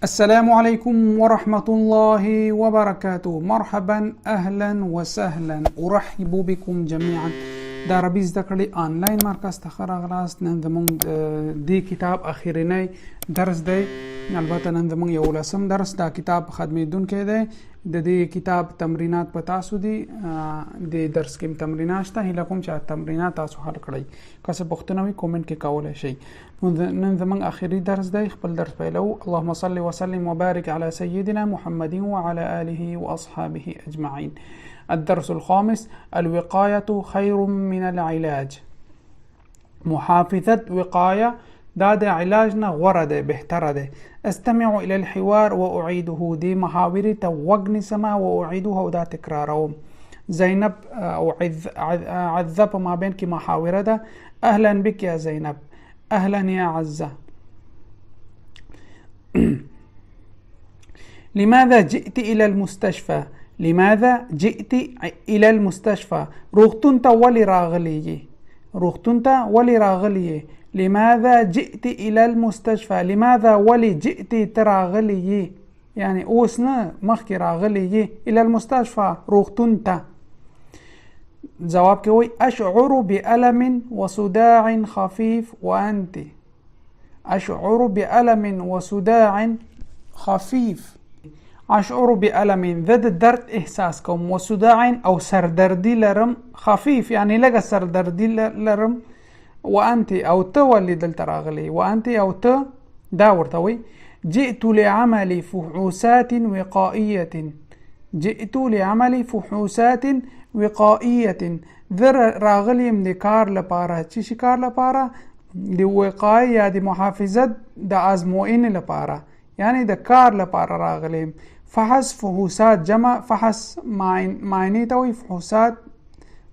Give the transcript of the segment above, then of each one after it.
السلام عليكم ورحمة الله وبركاته. مرحبا أهلا وسهلا، أرحب بكم جميعا. دا عربي زده کړي آنلاین مرکز ته راغلاست. نن زموږ دی کتاب اخرنی درس دی، البته نن زموږ 11 درس. دا کتاب خدمتونکی دی. د دې کتاب تمرینات په تاسو دي، د درس کې تمرینات شته. هیله کوم چې تمرینات تاسو حل کړئ. که څه پوښتنه وي کومنټ کې کولای شئ. نن زموږ اخري درس دی. خپل درس پیلو. اللهم صل وسلم وبارك على سيدنا محمد وعلى آله وأصحابه أجمعين. الدرس الخامس: الوقاية خير من العلاج. محافظة وقاية دا د علاجنا غوره ده، بهتره ده. استمع الى الحوار واعيده. دي محاوري ته وغ نسمه واعيده دا تکراروم. زینب او عزه ما بین کی محاوره ده. اهلا بك يا زینب، اهلا يا عزه. لماذا جئت الى المستشفى؟ لماذا جئت الى المستشفى؟ روغتون ته ولی راغلی؟ روغتون ته ولی راغلی؟ لماذا جئت الى المستشفى؟ لماذا ولی جئت تراغلی؟ يعني اوس نه مخکې راغلی الى المستشفى روغتون ته. جواب کوي اشعر بألم وصداع خفيف وانت. اشعر بألم وصداع خفيف. اشعر بألم ضد درد احساس کوم، وصداع او سردردی لرم، خفيف يعني لږه سردردی لرم، وانت او ته ولې دلته راغلی، وانت او ته دا ورته وي. جئت لعمل فحوصات وقائية. جئت لعمل فحوصات وقائية. ذر راغلیم د کار لپاره. چی شي کار لپاره؟ د وقایه یا د محافظت د ازموینې لپاره، یعنی د کار لپاره راغلیم. فحص فحوصات جمع، فحص معنی ته وي، فحوصات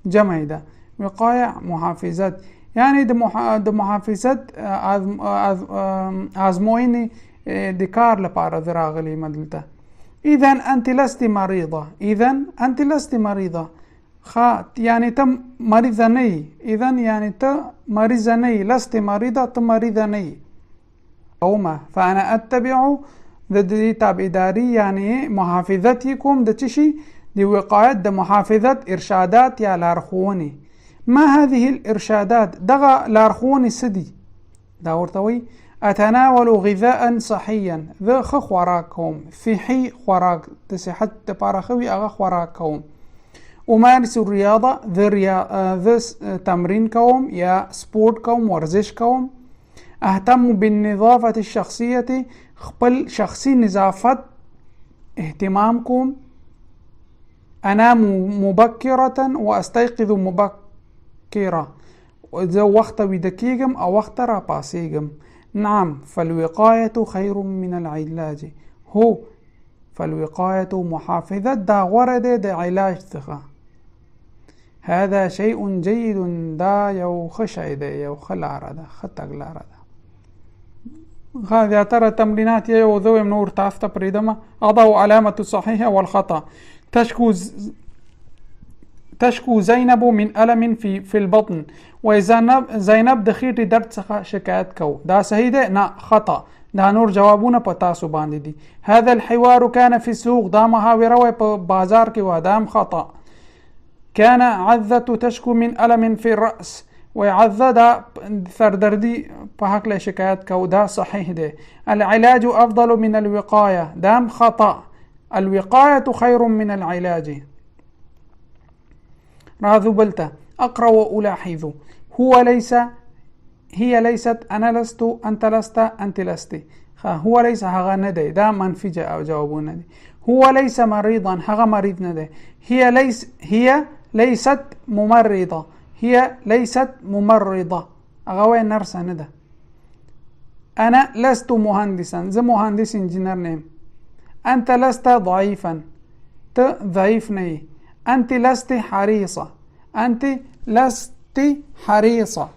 جمع ده. وقایه محافظت یعنی د محافظت ازموینې د کار لپاره راغلیم دلته. اذا انت لست مريضة. اذا انت لست مريضة. يعني ته مریضه نه. اذا يعني ته مریضه نه. لست مريضة، ته مریضه نه. اوما فانا اتبع د دې تابعداري يعني محافظتكم د چشي د وقایت د محافظت ارشادات یا لارښوونې. ما هذه الارشادات؟ دغه لارښوونې څه دي؟ دا ورته وي اتناول غذاء صحيا. ذا ښه خوراک کوم، صحي خوراک د صحت لپاره ښه وي، هغه خوراک کوم. امارس الرياضه. ذا تمرین کوم یا سپورت کوم، ورزش کوم. اهتم بالنظافة الشخصية. خپل شخصي نظافت اهتمام کوم. انام مبكرة واستيقظ مبكرة. زه وخت ویده کیږم او وخت را پاسیږم. نعم فالوقاية خير من العلاج. هو فالوقاية محافظة دا غوره ده د علاج څخه. هذا شيء جيد. دا یو ښه شی ده، یو ښه لاره ده، ښه تګلاره ده. زیاتره تمرینات یو دویم نور تاسو ته پرېږدم. اضع علامة الصحيح والخطأ. تشكو زينب من ألم في البطن. زینب د خېټې درد څخه شکایت کو. دا صحیح ده؟ نه، خطأ. دا نور جوابونه په تاسو باندې دي. هذا الحوار كان في السوق. دا محاوره وای په بازار کې و. دا خطأ. كان عزة تشكو من ألم في الرأس. وعزة دا سردردي په حق له شکایت کو. دا صحیح ده. العلاج أفضل من الوقاية. دا خطأ. الوقاية خير من العلاج. راذو بلتا أقرأ وألاحظ. هو ليس، هي ليست، أنا لست، أنت لست، أنت لست. هو ليس هغه نه دی. دا منفي جوابونه دي. هو ليس مريضا، هغه مريض نه دی. هي ليست ممرضة. هي ليست ممرضة، هغه وای نرس نه ده. أنا لست مهندسا، زه مهندس انجینر نیم. أنت لست ضعيفا، ته ضعيف نه. أنت لست حريصة، أنت لست حريصة.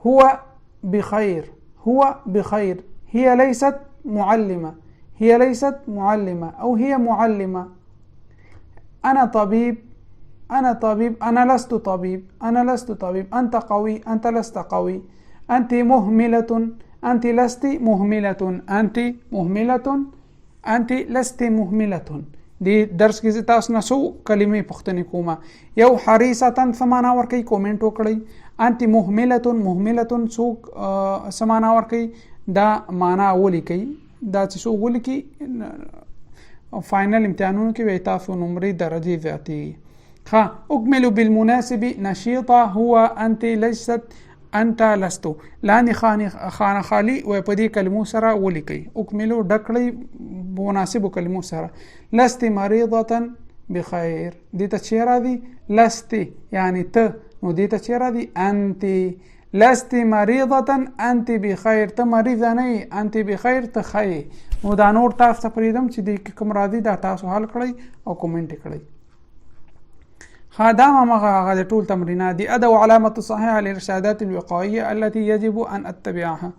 هو بخير، هو بخير. هي ليست معلمة، هي ليست معلمة، أو هي معلمة. أنا طبيب، أنا طبيب. أنا لست طبيب، أنا لست طبيب. أنت قوي، أنت لست قوي. أنت مهملة، أنت لست مهملة، أنت مهملة، أنت لست مهملة. دی درس کې تاسو نه سو کلمې پوښتنې کومه. یو حریصه سمانا ورکي کومنټ وکړئ. انت مهمله، مهمله څوک سمانا ورکي دا معنا ولیکي، دا چې څو ولیکي فاینل امتحانونو کې وي تاسو نمرې درجه ذاتي. ها اكمل بالمناسب نشيطه هو انت ليست انت لست. لاندې خانه خالی و په دې کلمو سره ولیکي. اكملو ډکړی مناسب کلمو سره. لست مريضه بخير، دې ته چیرې دي لست یعنی ته، نو دې ته چیرې دي انت. لست مريضه انت بخير، ته مریضه نه انت بخير ته خی. نو دا نور تاسو ته پریدم چې دې کوم راځي دا تاسو حل کړئ او کومنټ کړئ. هذا ما طول تمرينات دي أداة وعلامة صحيحة للإرشادات الوقائية التي يجب أن أتبعها.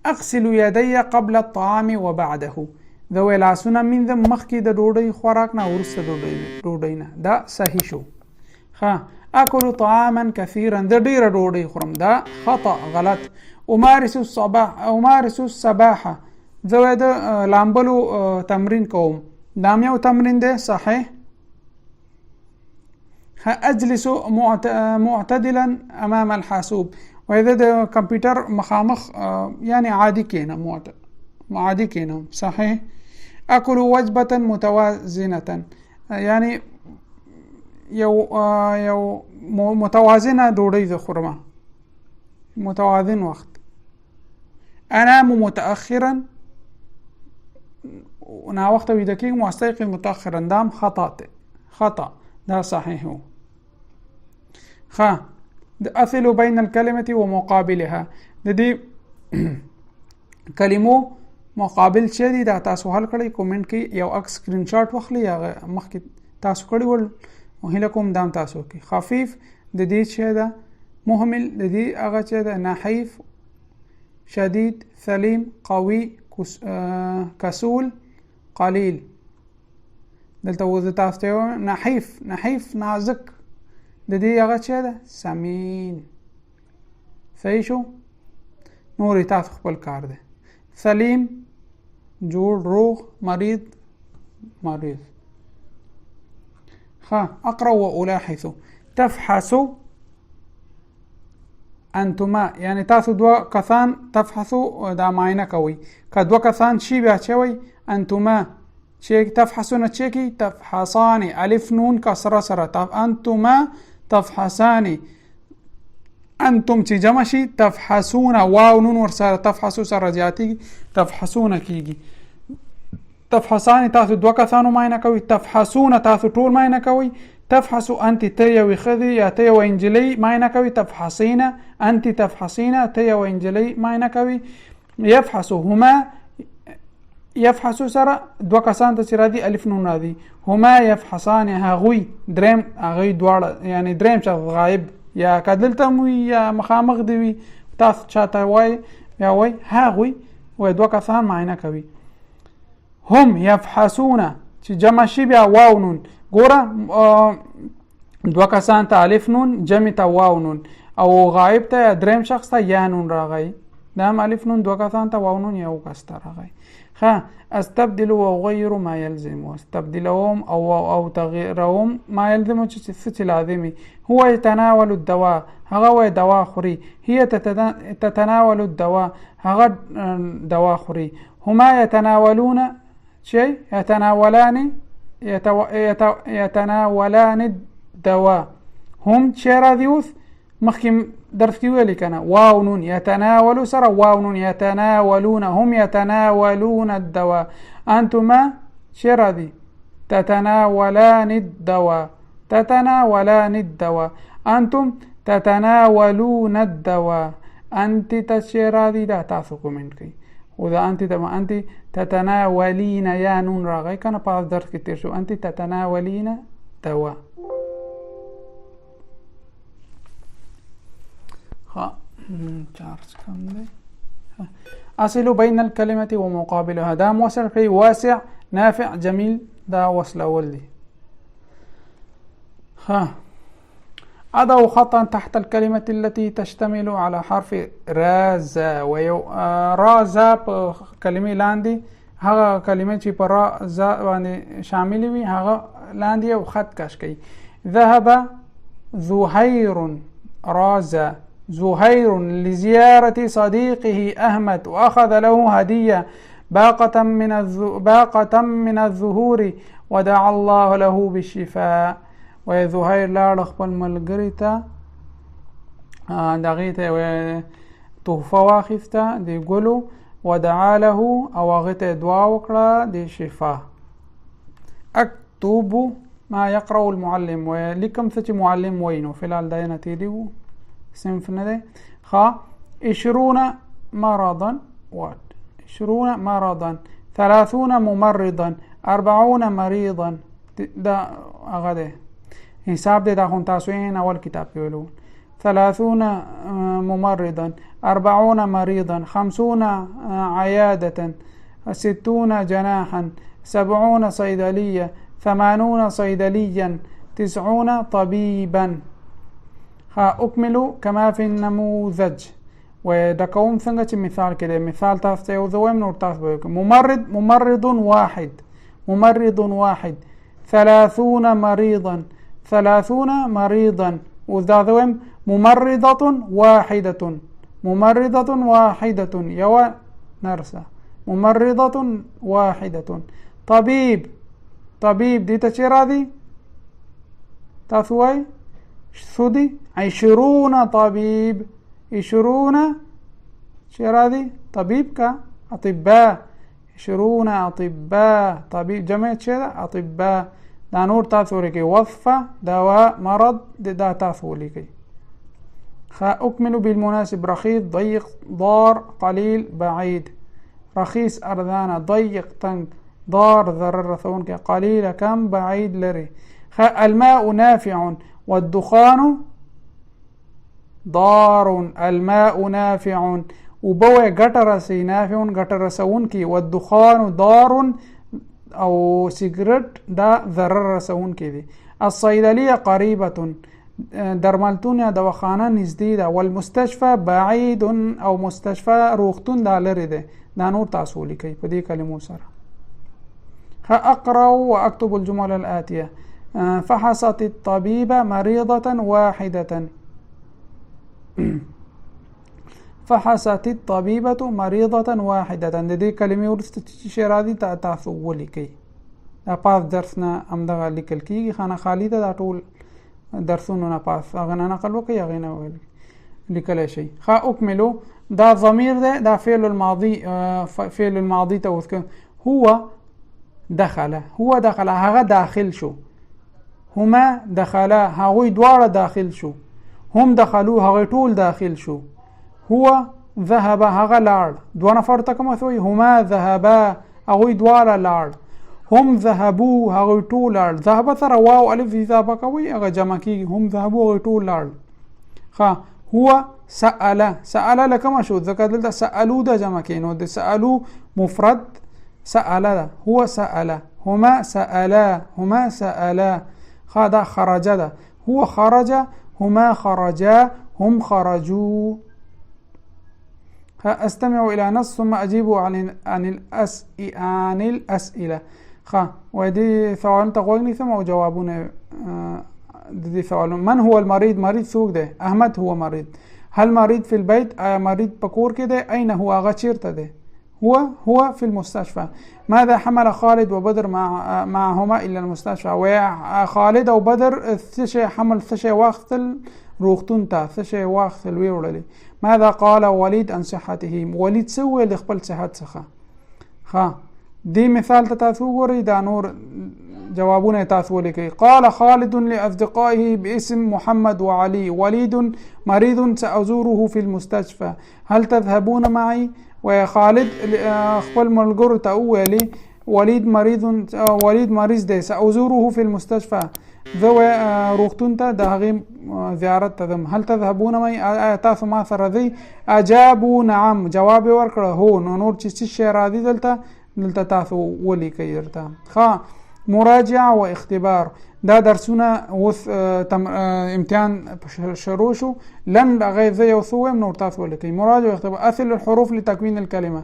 أغسل يدي قبل الطعام وبعده، ذوي لاسونه من ذم مخکې د ډوډۍ خوراکنا ورسته ډوډۍ دا صحیح شو. أكل طعاما كثيرا، د ډیره ډوډۍ خورم دا خطأ غلط. أمارس السباحة، ذوي د لامبلو تمرين کوم، دا یو تمرین ده صحیح. أجلس معتدلا أمام الحاسوب، وإذا ده كمبيوتر مخامخ يعني عادي كينا عادي كينا صحيح. أكل وجبة متوازنة، يعني يو متوازنة دوري ذو خرمة، متوازن وقت. أنام متأخرا، نا وقت ويدكيك مستيقظ متأخرا، دام خطأ ده صحيح هو. أثل بين الكلمة ومقابلها، دي كلمو مقابل شي دي دا تاسو حل کړئ. کومنټ کې یو اک سکرین شاټ واخلئ، هغه مخکې تاسو کړی ول وهله کوم دام تاسو کې. خفيف د دې شي دا، مهمل د دې هغه چې دا، نحيف، شديد، سليم، قوي، كسول، قليل. دلته وځه تاسو ته نحيف نازک، د دې هغه چې ده سمین. صحیح شو. نور تاسو خپل کار ده. سلیم جوړ، روغ، مريض. أقرأ وألاحظ. تفحص أنتما، يعني تاسو دوا کسان تفحصو دا معاینه کوي. که دوا کسان شی بیا چوي أنتما چیک تفحصون چیکی تفحصان الف نون کسره سره أنتما تفحصان. أنتم چې جمع شي تفحصون واو نون ورسره تفحصو سره زیاتی تفحصون کیږي. تفحصان تاسو دوه کسانو معاینه کوي. تفحصون تاسو ټول معاینه کوي. تفحص انت ته یو خدي یا ته یو انجلی معاینه کوي. تفحصين انت تفحصين ته یو انجلی معاینه کوي. يفحص هما، يفحص سره دوه کسان ته چې راځي الف نون راځي. هما يفحصان هغوی، دریم هغوی دواړه، یعنی دریم چې غایب یا کدلته مو یا مخامخ دی وي تاسو چاته وای یا وای هغوی و دوه کسان معاینه کوي. هم يفحصون چې جمع شي بیا واو نون. ګوره دوه کسان ته الف نون، جمع ته واو نون، او غایب ته دریم شخص ته یا نون راغی. دا هم الف نون، دوه کسان ته واو نون، یو کس ته راغی. استبدل وغير ما يلزم، استبدلهم او تغييرهم ما يلزم چې لازمي. هو يتناول الدواء، هغه دوا خوري. هي تتناول الدواء، هغه دوا خوري. هما يتناولون شيء، يتناولان الدواء. هم شيراديوث مخکې درس کې ویل کنه واو نون يتناول سره واو نون يتناولون. هم يتناولون الدواء. أنتما شردي تتناولان الدواء، تتناولان الدواء. أنتم تتناولون الدواء. أنت تشردي دا تاسو کومنټ کوي. وذا أنت دما أنت تتناولين يا نون راغی کنه په درس کې تیر شو. أنت تتناولين دواء. أصل بين الكلمة ومقابلها، دا موصل في واسع نافع جميل، دا وصل أولي. أضع خطا تحت الكلمة التي تشتمل على حرف راز رازا كلمة لاندي هغه كلمة چې پر را زا باندې شامل وي هغه لاندې او خط کش کوي. ذهب زهير رازا زهير لزيارة صديقه أحمد وأخذ له هدية باقة من الزهور ودعا الله له بالشفاء. وزهير لاړ خپل ملګري ته دغې ته تحفه واخیسته د ګلو ودعا له او هغې ته دعا وکړه د شفا. اکتب ما يقرأ المعلم ولیکم څه چې معلم وایي نو فلحال دا نه تېري وو صنف نه دی. 20 مرضا 20 مرضا 30 ممرضا 40 مريضا دا هغه دی حساب دی دا خو تاسو یې اول کتاب کې ویلو. 30 ممرضا 40 مريضا 50 عيادة 60 جناحا 70 صيدلية 80 صيدليا 90 طبيبا. أكمل كما في النموذج ودكوم څنګه چې مثال کې دی مثال تاسو ته یو ځویم نور تاسو به ممرض واحد 30 مريضا 30 مريضا وذا ذویم ممرضة واحدة يو نرسة ممرضة واحدة. طبيب دي تشيرا دي تثوي سودي 20 طبيب 20 شيرا دي طبيب كا أطباء 20 أطباء طبيب جمع شيرا أطباء دا نور تاسو لكي وصفة دواء مرض دا تاسو لكي. أكمل بالمناسب رخيص ضيق ضار قليل بعيد. رخيص أرذانا ضيق تنك ضار ضرر ثون قليل كم بعيد لري. الماء نافع والدخان ضار. الماء نافع وبوي قطرسي نافع قطرسون كي والدخان ضار او سيجرت دا ضرر رسون کې دي. الصيدليه قريبه درملتون دواخانه نږدې ده. والمستشفى بعيد او مستشفى روغتون دا لري ده. دا نور تاسو لیکئ په دې کلمو سره. اقرا واكتب الجمل الاتيه. فحصت الطبيبه مريضه واحده. فحصت الطبيبة مريضة واحدة. د دې کلمې ورسته چې راځي تاسو ولیکئ. دا پاس درسنا همدغه لیکل کېږي خانه خالي ده دا ټول درسونو نه پاس هغه نه نقل وکړئ هغې نه لیکلی شئ. أكملو دا ضمیر ده دا فعل الماضي ته اوس هو دخل هغه داخل شو. هما دخلا هغوی دواړه داخل شو. هم دخلو هغوی ټول داخل شو. هو ذهب هغه لاړ دو نفر ته کوم ثوی هما ذهبا هغوی دواړه لاړ. هم ذهبو هغوی ټول لاړ. ذهب سره واو الف اضافه کوي هغه جمع کیږي. هم ذهبو هغوی ټول لاړ. هو سأل لکه شو ځکه دلته سألو ده جمع کې نو د سألو مفرد سأل ده. هو سأل هما سألا دا خرج ده. هو خرج هما خرجا هم خرجوا. أستمع إلى نص ثم أجيب عن الأسئلة. ودي ثوان تقولني ثم جوابون دي ثوان. من هو المريض؟ مريض سوق ده. أحمد هو مريض. هل مريض في البيت؟ مريض بكور كده. أين هو؟ غشيرته ده. هو في المستشفى. ماذا حمل خالد وبدر معهما إلى المستشفى؟ وخالد وبدر ثشي حمل ثشي واختل روغتون تا ثشي واختل ويولي. ماذا قال وليد عن صحته؟ وليد سوى لخبل صحت سخا. دي مثال تتاثوري دا نور جوابون تاثو لكي. قال خالد لأصدقائه باسم محمد وعلي وليد مريض سأزوره في المستشفى هل تذهبون معي؟ وخالد خبل ملقر تأولي وليد مريض دي سأزوره في المستشفى ذوي روغتون تا داغي زيارت تدم. هل تذهبون معي؟ تاسو ما سره ذي أجابوا نعم جواب ورکړه هو. نور چې شي راځي دلته تاسو ولي کوي درته. مراجعه واختبار دا درسونه اوس امتحان شروع شو لن هغه زه یو څه وایم نو تاسو ولیکئ. مراجعه اختبار اصل الحروف لتكوين الكلمه،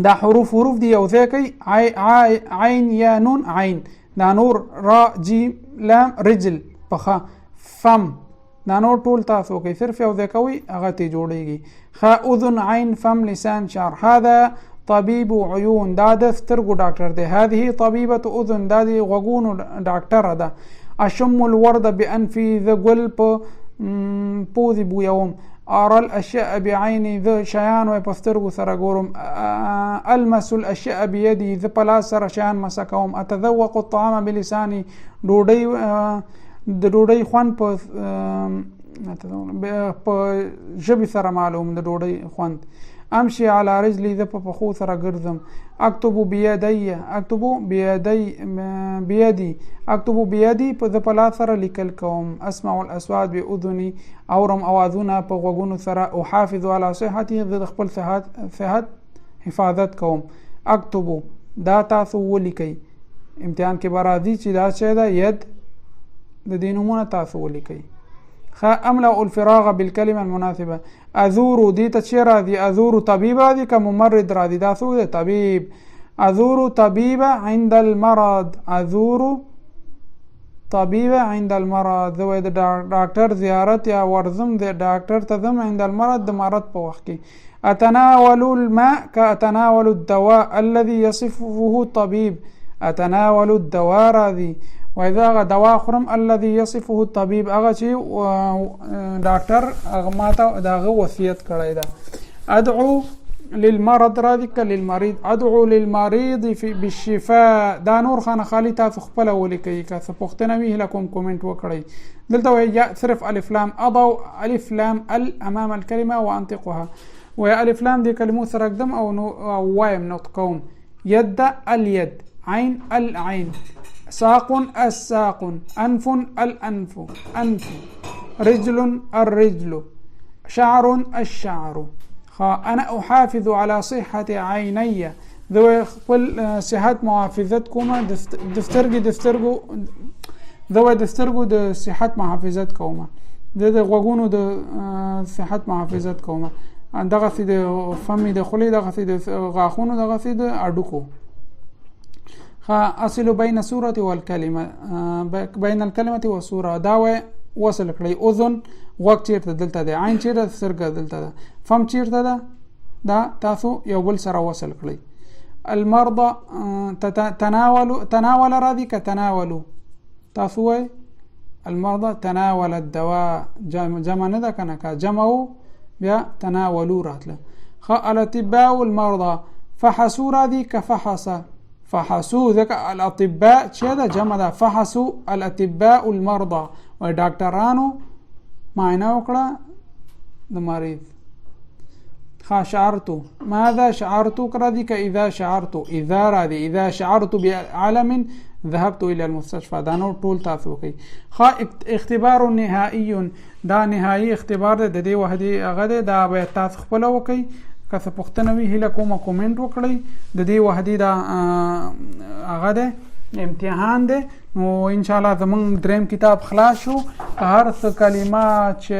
دا حروف دی یو ځای کوي. عین یا نون عین، دا نور را جیم لام رجل پخه فم، دا نور ټول تاسو کوي صرف یو ځای کوي هغه ته جوړیږي. اذن عین فم لسان شعر. هذا طبيب عيون، دا د سترګو ډاکټر دی. هذه طبيبه اذن، دا د غوږونو ډاکټر ده. اشم الورد بانفي، ذ ګل په پوزي بویوم. ارى الاشياء بعيني، ذ شیان و په سترګو سره ګورم. المس الاشياء بيدي، ذ په لاس سره شیان مسکوم. اتذوق الطعام بلساني، د ډوډۍ خوند په ژبې سره معلوم، د ډوډۍ خوند. امشي على رجلي، ذ په پښو سره ګرځم. اكتب بيدي، اكتب بيدي، اكتب بيدي په ذ په لاس سره لیکل کوم. اسمع الاصوات باذني، اورم اوازونه په غوږونو سره. احافظ على صحتي، ذ خپل صحت حفاظت کوم. اكتب دا تاسو ولیکئ، امتحان کې برازي چې دا څه ده ید د دینمونه تاسو ولیکئ. املأ الفراغ بالكلمه المناسبه. ازور دي تشي راضي، ازور طبيب راضي كممرض راضي، دا سو طبيب. ازور طبيب عند المرض، ازور طبيب عند المرض، زه د ډاکټر زیارت یا ورزم د ډاکټر ته ځم عند المرض، د مرض په وخت کې. اتناول الماء كاتناول الدواء الذي يصفه الطبيب، اتناول الدواء راضي وإذا دوا خرم الذي يصفه الطبيب، هغه چې ډاکټر هغه ماته داغه وصیت کړی ده. ادعو للمرض راضي للمريض، ادعو للمريض بالشفاء. دا نور خانه خالی تاسو خپل ولیکئ، که څه پوښتنه وي لکم کومنټ وکړئ. دلته یا صرف الف لام، اضع الف لام ال امام الكلمه وانطقها، و الف لام دي كلمو سره اقدم او وایم نطقوم. يد اليد، عين العين، ساق الساق، أنف الأنف أنف، رجل الرجل، شعر الشعر. أنا أحافظ على صحة عيني، ذو خپل صحت محافظت کومه. دسترګو د صحت محافظت کومه، د غوږونو د صحت محافظت کومه. دغه سي د فمي د خولې، دغه سي د غاښونو، دغه سي د اډوکو. اصل بين السورة والكلمة، بين الكلمة والسورة، دا وصل کړئ. اذن غوږ چیرته دلته ده، عین چیرته سترګه دلته ده، فم چیرته ده، دا تاسو یو بل سره وصل کړئ. المرضى تناول راضي كتناولوا، تاسو وای المرضى تناول الدواء، جمع نه ده کنه، که جمعوا بیا تناولوا راتله. الاطباء المرضى، فحصوا راضي كفحص، فحصوا ذلك الاطباء چې دا جمع ده. فحصوا الاطباء المرضى، و ډاکټرانو معاینه وکړه د مریض. شعرت، ماذا شعرت راضي كاذا شعرت، اذا راضي اذا شعرت بعلم ذهبت الى المستشفى، دا نور ټول تاسو کوي. اختبار نهائي، دا نهائي اختبار ده د دې وحدي هغه ده، دا به تاسو خپل وکي. که څه پوښتنه وي هیله کومه کومنټ وکړئ. د دې وحدي دا هغه ده امتحان ده. نو ان شاء الله زمونږ دریم کتاب خلاص شو. هر څه کلمات چې